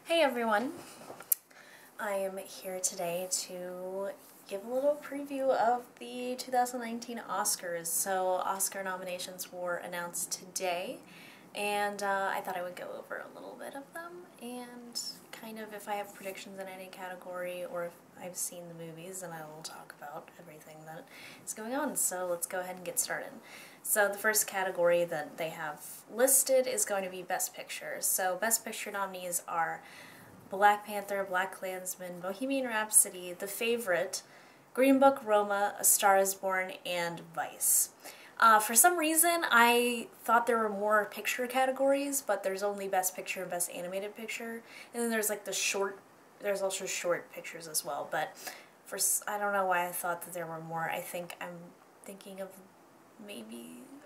Hey everyone! I am here today to give a little preview of the 2019 Oscars. So Oscar nominations were announced today, and I thought I would go over a little bit of them and kind of if I have predictions in any category or if I've seen the movies, then I will talk about everything that is going on. So let's go ahead and get started. So the first category that they have listed is going to be Best Picture. So Best Picture nominees are Black Panther, BlacKkKlansman, Bohemian Rhapsody, The Favorite, Green Book, Roma, A Star is Born, and Vice. For some reason, I thought there were more picture categories, but there's only Best Picture and Best Animated Picture, and then there's like there's also short pictures as well, but I don't know why I thought that there were more. I'm thinking of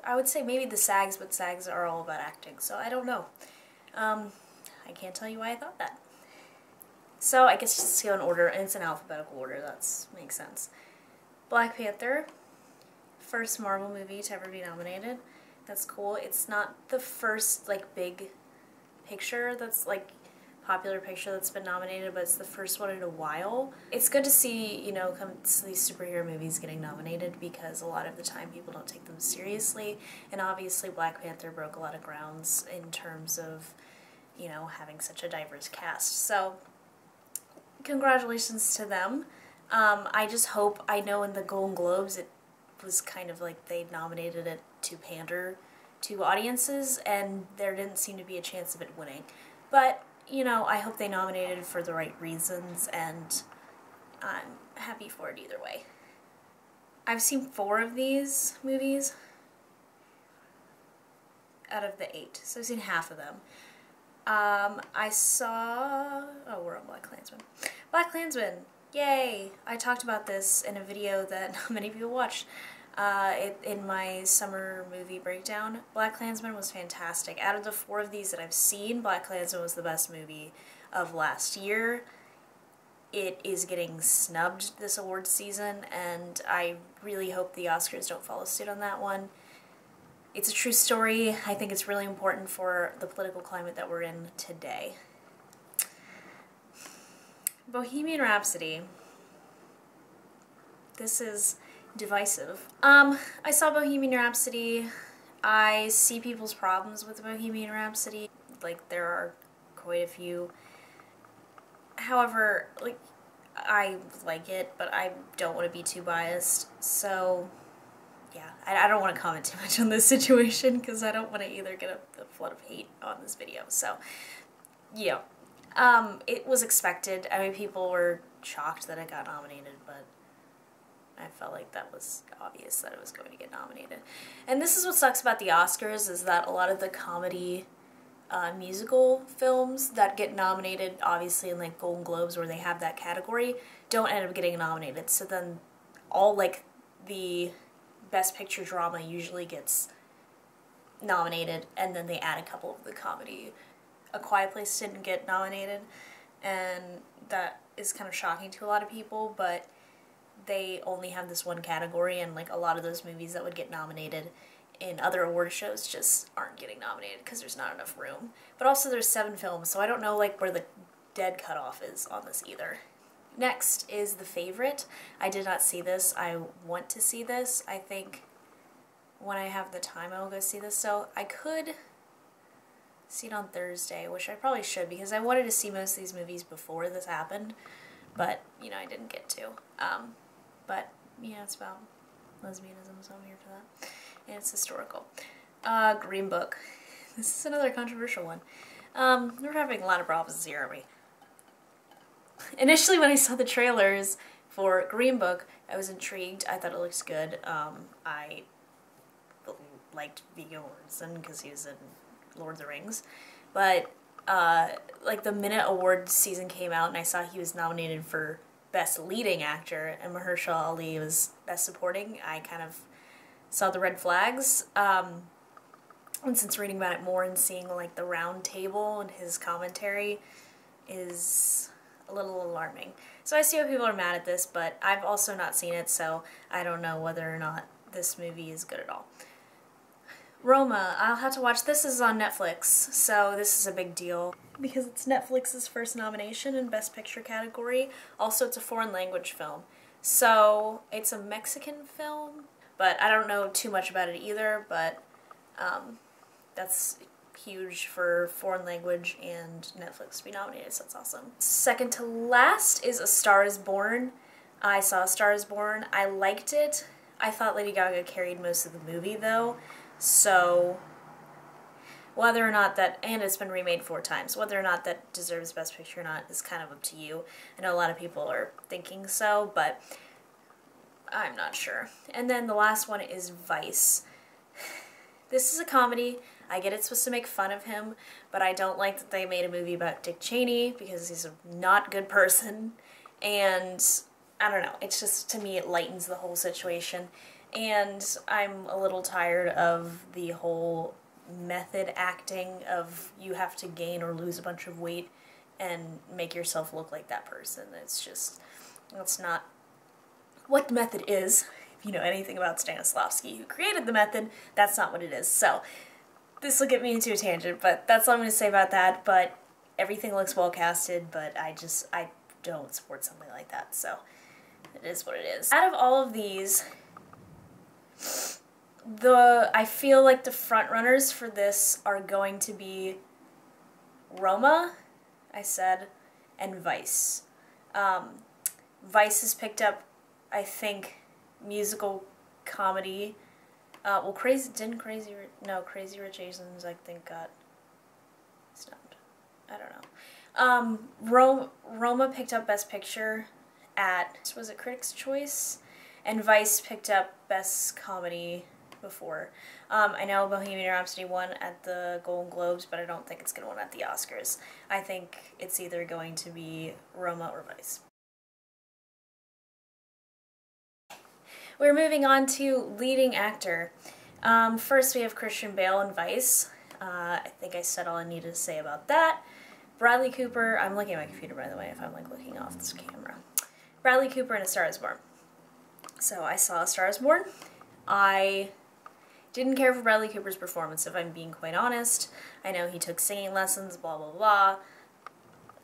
I would say maybe the SAGs, but SAGs are all about acting, so I don't know. I can't tell you why I thought that. So I guess just go in order, and it's in alphabetical order, that makes sense. Black Panther, first Marvel movie to ever be nominated. That's cool. It's not the first, like, big picture that's, like, popular picture that's been nominated, but it's the first one in a while. It's good to see, you know, these superhero movies getting nominated because a lot of the time people don't take them seriously, and obviously Black Panther broke a lot of grounds in terms of, you know, having such a diverse cast. So congratulations to them. I just hope, I know in the Golden Globes it was kind of like they nominated it to pander to audiences and there didn't seem to be a chance of it winning. But, you know, I hope they nominated it for the right reasons and I'm happy for it either way. I've seen 4 of these movies out of the 8, so I've seen half of them. I saw, oh, we're on BlacKkKlansman. BlacKkKlansman, yay! I talked about this in a video that many people watched in my summer movie breakdown. BlacKkKlansman was fantastic. Out of the 4 of these that I've seen, BlacKkKlansman was the best movie of last year. It is getting snubbed this awards season, and I really hope the Oscars don't follow suit on that one. It's a true story. I think it's really important for the political climate that we're in today. Bohemian Rhapsody. This is divisive. I saw Bohemian Rhapsody. I see people's problems with Bohemian Rhapsody. Like, there are quite a few. However, like, I like it, but I don't want to be too biased, so yeah, I don't want to comment too much on this situation because I don't want to either get a flood of hate on this video. So, yeah. It was expected. I mean, people were shocked that it got nominated, but I felt like that was obvious that it was going to get nominated. And this is what sucks about the Oscars, is that a lot of the comedy musical films that get nominated, obviously in like Golden Globes where they have that category, don't end up getting nominated. So then all like the Best Picture drama usually gets nominated, and then they add a couple of the comedy. A Quiet Place didn't get nominated, and that is kind of shocking to a lot of people, but they only have this one category, and like a lot of those movies that would get nominated in other award shows just aren't getting nominated because there's not enough room. But also there's 7 films, so I don't know like where the dead cutoff is on this either. Next is The Favorite. I did not see this. I want to see this. I think when I have the time I will go see this. So I could see it on Thursday, which I probably should because I wanted to see most of these movies before this happened, but, you know, I didn't get to. But, yeah, it's about lesbianism, so I'm here for that. And it's historical. Green Book. This is another controversial one. We're having a lot of problems here, aren't we? Initially, when I saw the trailers for Green Book, I was intrigued. I thought it looks good. I liked Viggo Mortensen because he was in Lord of the Rings. But, like, the minute award season came out and I saw he was nominated for Best Leading Actor and Mahershala Ali was Best Supporting, I kind of saw the red flags. And since reading about it more and seeing, like, the round table and his commentary is a little alarming. So I see why people are mad at this, but I've also not seen it, so I don't know whether or not this movie is good at all. Roma, I'll have to watch. This is on Netflix, so this is a big deal. because it's Netflix's first nomination in Best Picture category. Also, it's a foreign language film. So, it's a Mexican film, but I don't know too much about it either, but that's huge for foreign language and Netflix to be nominated, so that's awesome. Second to last is A Star is Born. I saw A Star is Born. I liked it. I thought Lady Gaga carried most of the movie, though, so whether or not that, and it's been remade 4 times, whether or not that deserves Best Picture or not is kind of up to you. I know a lot of people are thinking so, but I'm not sure. And then the last one is Vice. This is a comedy. I get it's supposed to make fun of him, but I don't like that they made a movie about Dick Cheney because he's a not good person, and I don't know, it's just, to me, it lightens the whole situation, and I'm a little tired of the whole method acting of you have to gain or lose a bunch of weight and make yourself look like that person. It's just, that's not what the method is. If you know anything about Stanislavski, who created the method, that's not what it is. So, this will get me into a tangent, but that's all I'm going to say about that. But everything looks well casted, but I don't support something like that, so it is what it is. Out of all of these, I feel like the front runners for this are going to be Roma, I said, and Vice. Vice has picked up, I think, musical comedy. Well, Crazy Rich Asians, I think, got snubbed. I don't know. Roma picked up Best Picture at, was it Critics' Choice? And Vice picked up Best Comedy before. I know Bohemian Rhapsody won at the Golden Globes, but I don't think it's going to win at the Oscars. I think it's either going to be Roma or Vice. We're moving on to leading actor. First we have Christian Bale in Vice. I think I said all I needed to say about that. Bradley Cooper, I'm looking at my computer by the way if I'm like looking off this camera. Bradley Cooper in A Star is Born. So I saw A Star is Born. I didn't care for Bradley Cooper's performance, if I'm being quite honest. I know he took singing lessons, blah blah blah.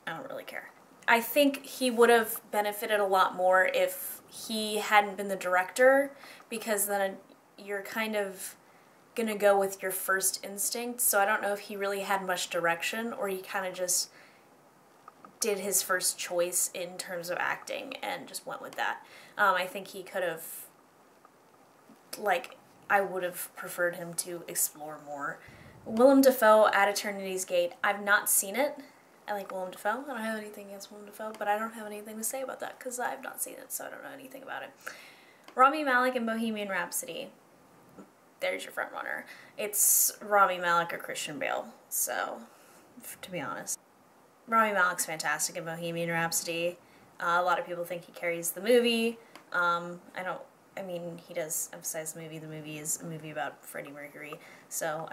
I don't really care. I think he would have benefited a lot more if he hadn't been the director, because then you're kind of gonna go with your first instinct, so I don't know if he really had much direction, or he kind of just did his first choice in terms of acting and just went with that. I think he could have, like, I would have preferred him to explore more. Willem Dafoe at Eternity's Gate. I've not seen it. I like Willem Dafoe. I don't have anything against Willem Dafoe, but I don't have anything to say about that because I've not seen it, so I don't know anything about it. Rami Malek and Bohemian Rhapsody. There's your front runner. It's Rami Malek or Christian Bale, so, to be honest. Rami Malek's fantastic in Bohemian Rhapsody. A lot of people think he carries the movie. I mean, he does emphasize the movie. The movie is a movie about Freddie Mercury, so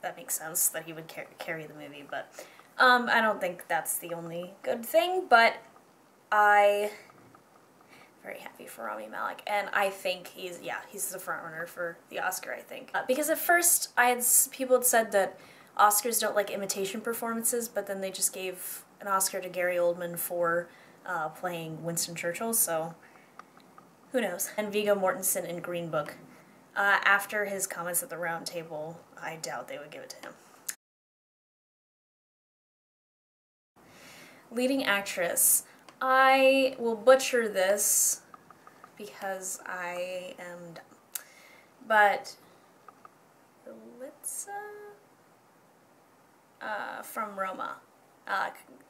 that makes sense that he would carry the movie, but I don't think that's the only good thing, but I'm very happy for Rami Malek, and I think he's the front runner for the Oscar, I think. Because at first, people had said that Oscars don't like imitation performances, but then they just gave an Oscar to Gary Oldman for playing Winston Churchill, so who knows. And Viggo Mortensen in Green Book. After his comments at the round table, I doubt they would give it to him. Leading actress. I will butcher this because I am dumb. But Litsa from Roma.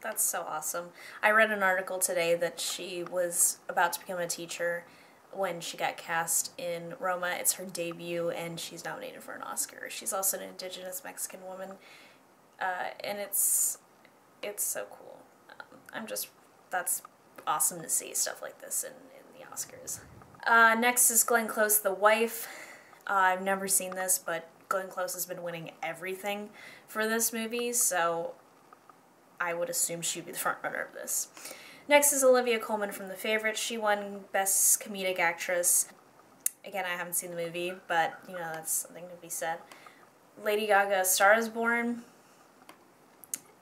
That's so awesome. I read an article today that she was about to become a teacher when she got cast in Roma. It's her debut, and she's nominated for an Oscar. She's also an indigenous Mexican woman, and it's so cool. That's awesome to see stuff like this in the Oscars. Next is Glenn Close, The Wife. I've never seen this, but Glenn Close has been winning everything for this movie, so I would assume she'd be the front runner of this. Next is Olivia Colman from The Favourite. She won Best Comedic Actress. Again, I haven't seen the movie, but, you know, that's something to be said. Lady Gaga, A Star is Born.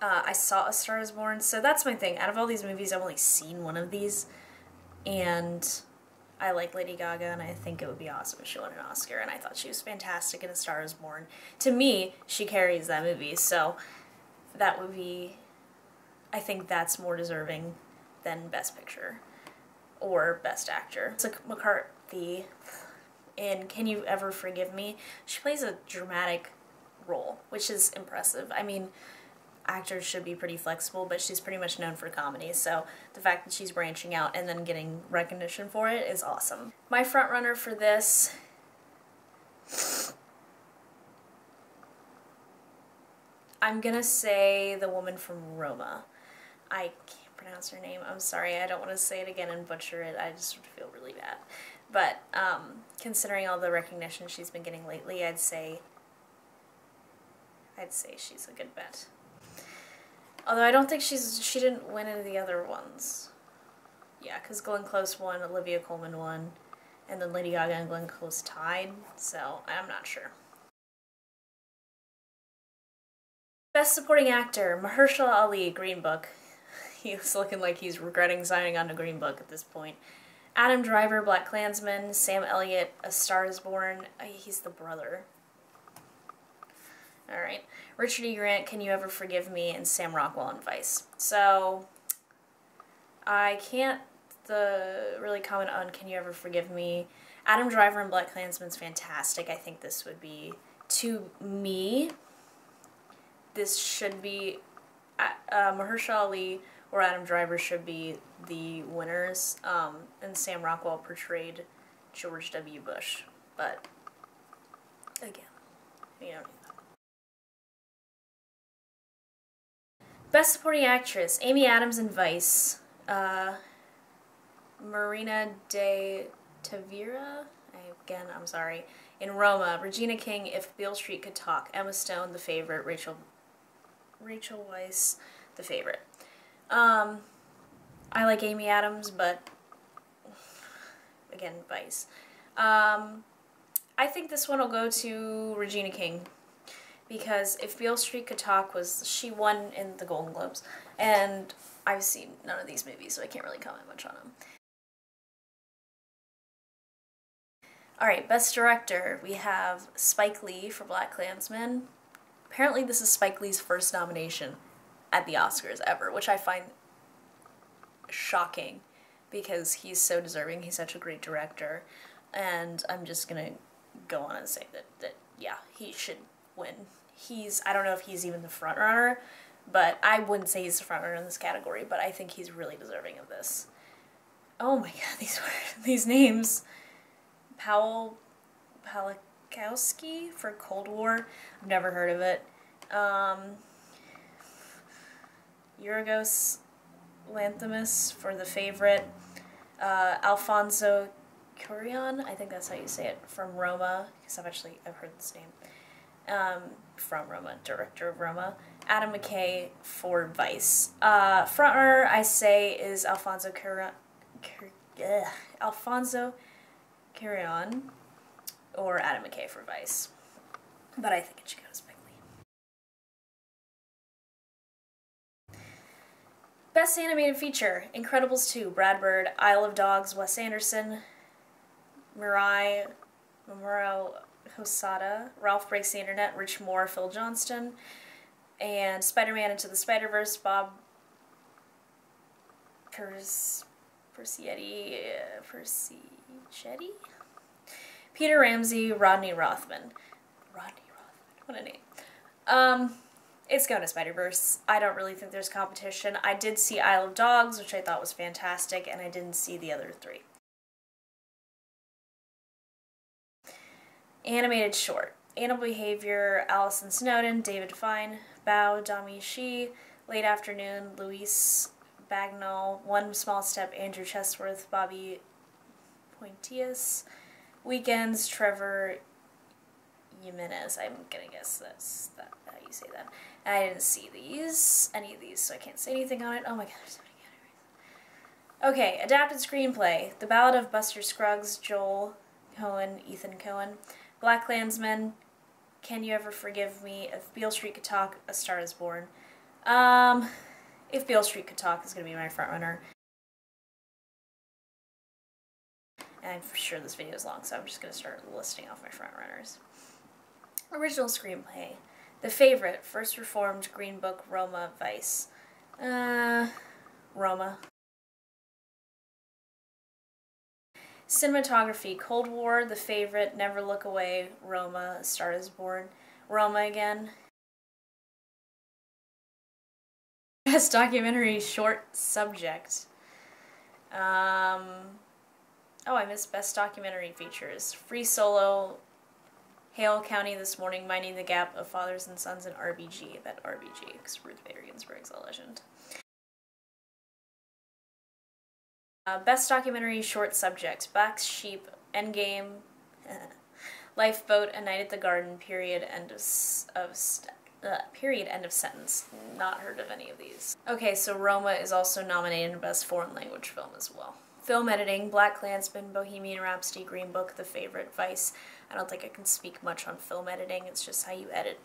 I saw A Star Is Born, so that's my thing. Out of all these movies, I've only seen one of these, and I like Lady Gaga, and I think it would be awesome if she won an Oscar, and I thought she was fantastic in A Star Is Born. To me, she carries that movie, so that would be, I think that's more deserving than Best Picture or Best Actor. It's like McCarthy in Can You Ever Forgive Me? She plays a dramatic role, which is impressive. I mean, actors should be pretty flexible, but she's pretty much known for comedy, so the fact that she's branching out and then getting recognition for it is awesome. My frontrunner for this, I'm gonna say the woman from Roma. I can't pronounce her name, I'm sorry, I don't want to say it again and butcher it, I just feel really bad. But considering all the recognition she's been getting lately, I'd say she's a good bet. Although I don't think she didn't win any of the other ones. Yeah, because Glenn Close won, Olivia Colman won, and then Lady Gaga and Glenn Close tied, so I'm not sure. Best Supporting Actor, Mahershala Ali, Green Book. He's looking like he's regretting signing on to Green Book at this point. Adam Driver, Black Klansman. Sam Elliott, A Star Is Born. He's the brother. Alright. Richard E. Grant, Can You Ever Forgive Me? And Sam Rockwell in Vice. So, I can't really comment on Can You Ever Forgive Me. Adam Driver in Black Klansman's fantastic. I think this would be, to me, this should be, Mahershala Ali or Adam Driver should be the winners, and Sam Rockwell portrayed George W. Bush. But, again, you know. Best Supporting Actress, Amy Adams in Vice, Marina de Tavira, I'm sorry, in Roma, Regina King, If Beale Street Could Talk, Emma Stone, The Favorite, Rachel Weisz, The Favorite. I like Amy Adams, but, again, Vice. I think this one will go to Regina King. Because If Beale Street Could Talk she won in the Golden Globes, and I've seen none of these movies, so I can't really comment much on them. Alright, Best Director, we have Spike Lee for Black Klansman. Apparently this is Spike Lee's first nomination at the Oscars ever, which I find shocking, because he's so deserving, he's such a great director, and I'm just gonna go on and say that yeah, he should win. I don't know if he's even the front runner, but I wouldn't say he's the front runner in this category, but I think he's really deserving of this. Oh my god, these names. Powell Palakowski for Cold War. I've never heard of it. Yorgos Lanthimos for The Favorite. Alfonso Cuarón, I think that's how you say it, from Roma, because I've heard this name. From Roma, director of Roma. Adam McKay for Vice. Frontrunner, I say, is Alfonso Cuarón or Adam McKay for Vice. But I think it should go to Spike Lee. Best Animated Feature, Incredibles 2, Brad Bird, Isle of Dogs, Wes Anderson, Mamoru Hosoda, Ralph Breaks the Internet, Rich Moore, Phil Johnston, and Spider-Man Into the Spider-Verse, Bob Persichetti, Peter Ramsey, Rodney Rothman. What a name. It's going to Spider-Verse. I don't really think there's competition. I did see Isle of Dogs, which I thought was fantastic, and I didn't see the other three. Animated Short. Animal Behavior, Allison Snowden, David Fine, Bao Dami Shi, Late Afternoon, Luis Bagnall, One Small Step, Andrew Chesworth, Bobby Pointius, Weekends, Trevor Jimenez. I'm gonna guess that's how you say that. And I didn't see any of these, so I can't say anything on it. Oh my god, there's so many categories. Okay, Adapted Screenplay. The Ballad of Buster Scruggs, Joel Cohen, Ethan Cohen. Black Klansman, Can You Ever Forgive Me? If Beale Street Could Talk, A Star Is Born. If Beale Street Could Talk is going to be my frontrunner. And I'm sure this video is long, so I'm just going to start listing off my frontrunners. Original screenplay. The Favorite, First Reformed, Green Book, Roma, Vice. Roma. Cinematography, Cold War, The Favorite, Never Look Away, Roma, A Star Is Born. Roma again. Best documentary, Short Subject. Oh, I missed Best Documentary Features. Free Solo, Hale County This Morning, Minding the Gap of Fathers and Sons, and RBG. That RBG, because Ruth Bader Ginsburg's a legend. Best Documentary Short Subject, Black Sheep, Endgame, Lifeboat, A Night at the Garden, Period, End of Sentence. Not heard of any of these. Okay, so Roma is also nominated in Best Foreign Language Film as well. Film editing, BlacKkKlansman, Bohemian Rhapsody, Green Book, The Favorite, Vice. I don't think I can speak much on film editing, it's just how you edit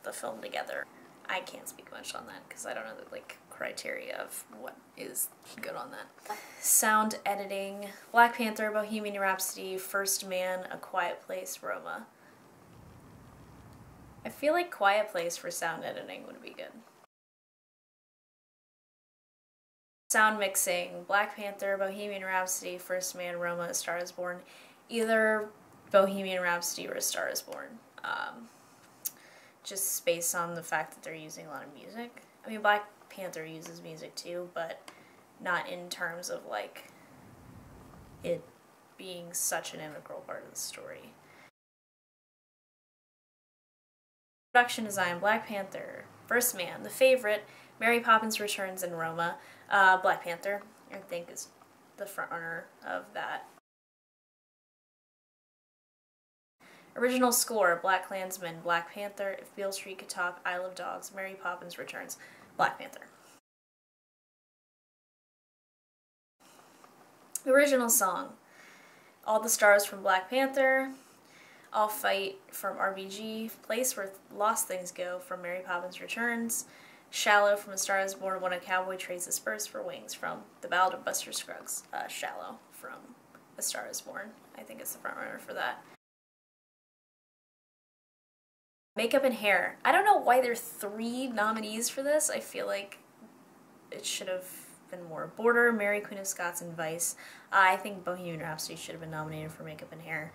the film together. I can't speak much on that because I don't know the criteria of what is good on that. Sound editing, Black Panther, Bohemian Rhapsody, First Man, A Quiet Place, Roma. I feel like Quiet Place for sound editing would be good. Sound mixing, Black Panther, Bohemian Rhapsody, First Man, Roma, A Star Is Born. Either Bohemian Rhapsody or A Star Is Born. Just based on the fact that they're using a lot of music. I mean, Black Panther uses music too, but not in terms of it being such an integral part of the story. Production design, Black Panther, First Man, The Favorite, Mary Poppins Returns, and Roma. Black Panther, I think, is the frontrunner of that. Original score, BlacKkKlansman, Black Panther, If Beale Street Could Talk, Isle of Dogs, Mary Poppins Returns, Black Panther. Original song, All the Stars from Black Panther, I'll Fight from RBG, Place Where Lost Things Go from Mary Poppins Returns, Shallow from A Star Is Born, When a Cowboy Trades His Spurs for Wings from The Ballad of Buster Scruggs. Shallow from A Star Is Born. I think it's the frontrunner for that. Makeup and hair. I don't know why there are 3 nominees for this. I feel like it should have been more. Border, Mary Queen of Scots, and Vice. I think Bohemian Rhapsody should have been nominated for makeup and hair.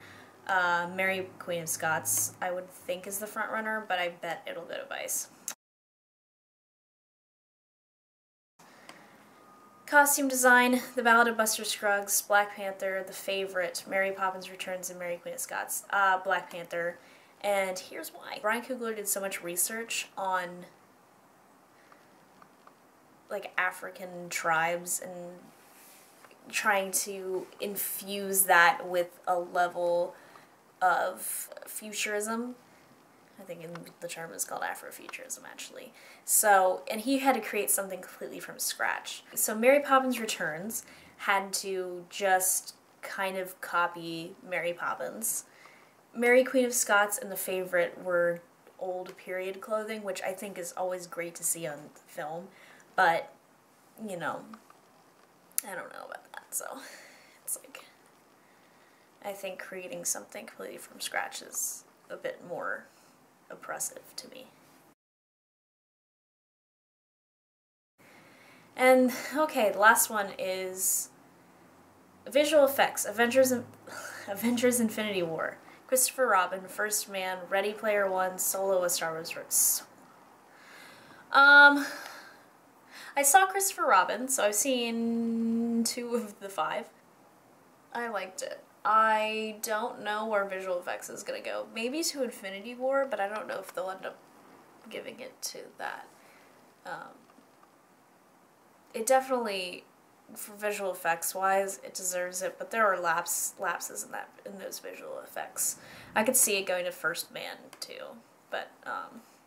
Mary Queen of Scots, I would think, is the frontrunner, but I bet it'll go to Vice. Costume design, The Ballad of Buster Scruggs, Black Panther, The Favorite, Mary Poppins Returns, and Mary Queen of Scots. Black Panther. And here's why. Brian Coogler did so much research on African tribes and trying to infuse that with a level of futurism. I think the term is called Afrofuturism, actually. So, and he had to create something completely from scratch. So Mary Poppins Returns had to just kind of copy Mary Poppins. Mary Queen of Scots and The Favorite were old period clothing, which I think is always great to see on film, but, you know, I don't know about that, so it's I think creating something completely from scratch is a bit more oppressive to me. And, okay, the last one is visual effects, Avengers Infinity War. Christopher Robin, First Man, Ready Player One, Solo, A Star Wars. I saw Christopher Robin, so I've seen 2 of the 5. I liked it. I don't know where visual effects is gonna go. Maybe to Infinity War, but I don't know if they'll end up giving it to that. It definitely, for visual effects wise, it deserves it, but there are lapses in those visual effects. I could see it going to First Man too, but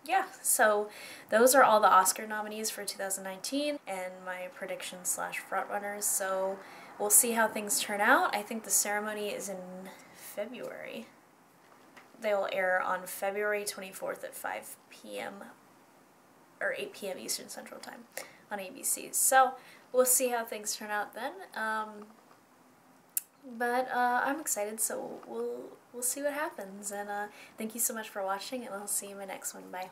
yeah, so those are all the Oscar nominees for 2019 and my predictions / frontrunners, so we'll see how things turn out. I think the ceremony is in February. They will air on February 24th at 5 p.m. or 8 p.m. Eastern Central Time on ABC. So we'll see how things turn out then. But I'm excited, so we'll see what happens. And thank you so much for watching, and I'll see you in my next one. Bye.